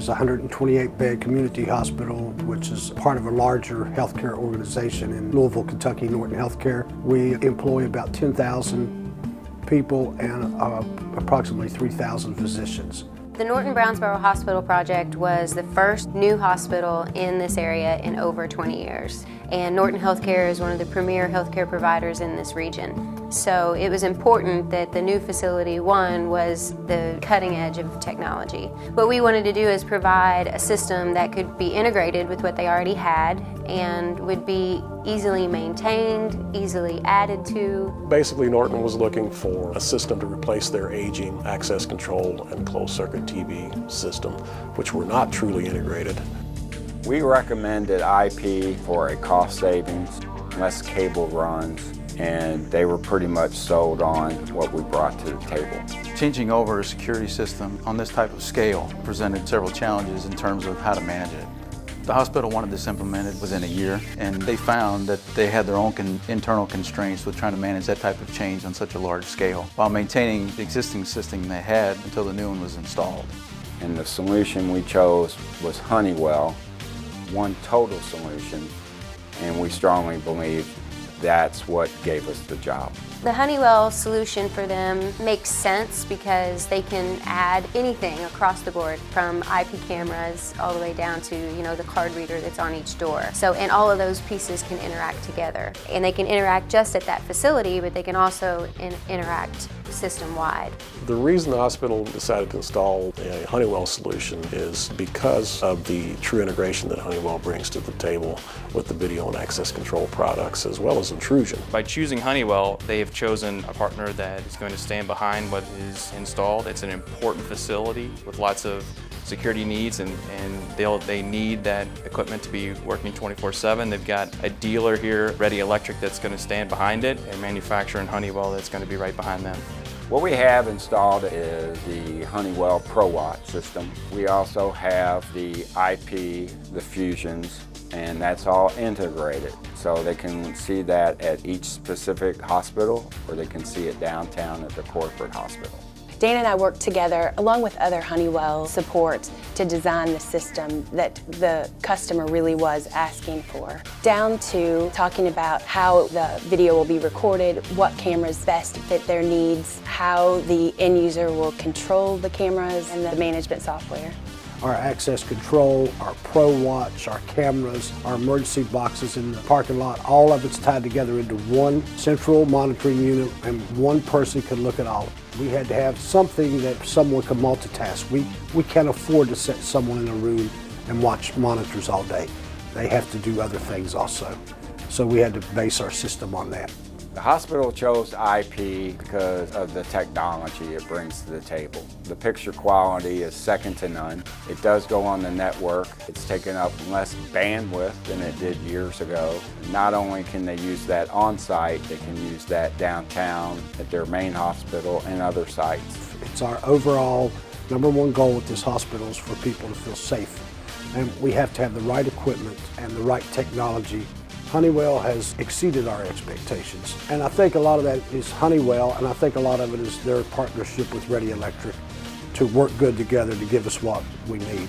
is a 128-bed community hospital, which is part of a larger healthcare organization in Louisville, Kentucky, Norton Healthcare. We employ about 10,000 people and approximately 3,000 physicians. The Norton Brownsboro Hospital project was the first new hospital in this area in over 20 years. And Norton Healthcare is one of the premier healthcare providers in this region. So it was important that the new facility, one, was the cutting edge of technology. What we wanted to do is provide a system that could be integrated with what they already had and would be easily maintained, easily added to. Basically, Norton was looking for a system to replace their aging access control and closed circuit TV system, which were not truly integrated. We recommended IP for a cost savings, less cable runs, and they were pretty much sold on what we brought to the table. Changing over a security system on this type of scale presented several challenges in terms of how to manage it. The hospital wanted this implemented within a year, and they found that they had their own internal constraints with trying to manage that type of change on such a large scale, while maintaining the existing system they had until the new one was installed. And the solution we chose was Honeywell, one total solution, and we strongly believe that's what gave us the job. The Honeywell solution for them makes sense because they can add anything across the board, from IP cameras all the way down to, the card reader that's on each door. So, and all of those pieces can interact together. And they can interact just at that facility, but they can also interact system-wide. The reason the hospital decided to install a Honeywell solution is because of the true integration that Honeywell brings to the table with the video and access control products, as well as intrusion. By choosing Honeywell, they have chosen a partner that is going to stand behind what is installed. It's an important facility with lots of security needs, and they need that equipment to be working 24/7. They've got a dealer here, Ready Electric, that's going to stand behind it, and manufacturer in Honeywell that's going to be right behind them. What we have installed is the Honeywell ProWatch system. We also have the IP, the fusions, and that's all integrated. So they can see that at each specific hospital, or they can see it downtown at the corporate hospital. Dan and I worked together, along with other Honeywell support, to design the system that the customer really was asking for, down to talking about how the video will be recorded, what cameras best fit their needs, how the end user will control the cameras, and the management software. Our access control, our ProWatch, our cameras, our emergency boxes in the parking lot, all of it's tied together into one central monitoring unit, and one person can look at all. We had to have something that someone could multitask. We can't afford to set someone in a room and watch monitors all day. They have to do other things also. So we had to base our system on that. The hospital chose IP because of the technology it brings to the table. The picture quality is second to none. It does go on the network. It's taken up less bandwidth than it did years ago. Not only can they use that on-site, they can use that downtown at their main hospital and other sites. It's our overall #1 goal at this hospital is for people to feel safe. And we have to have the right equipment and the right technology. Honeywell has exceeded our expectations. And I think a lot of that is Honeywell, and I think a lot of it is their partnership with Ready Electric to work good together to give us what we need.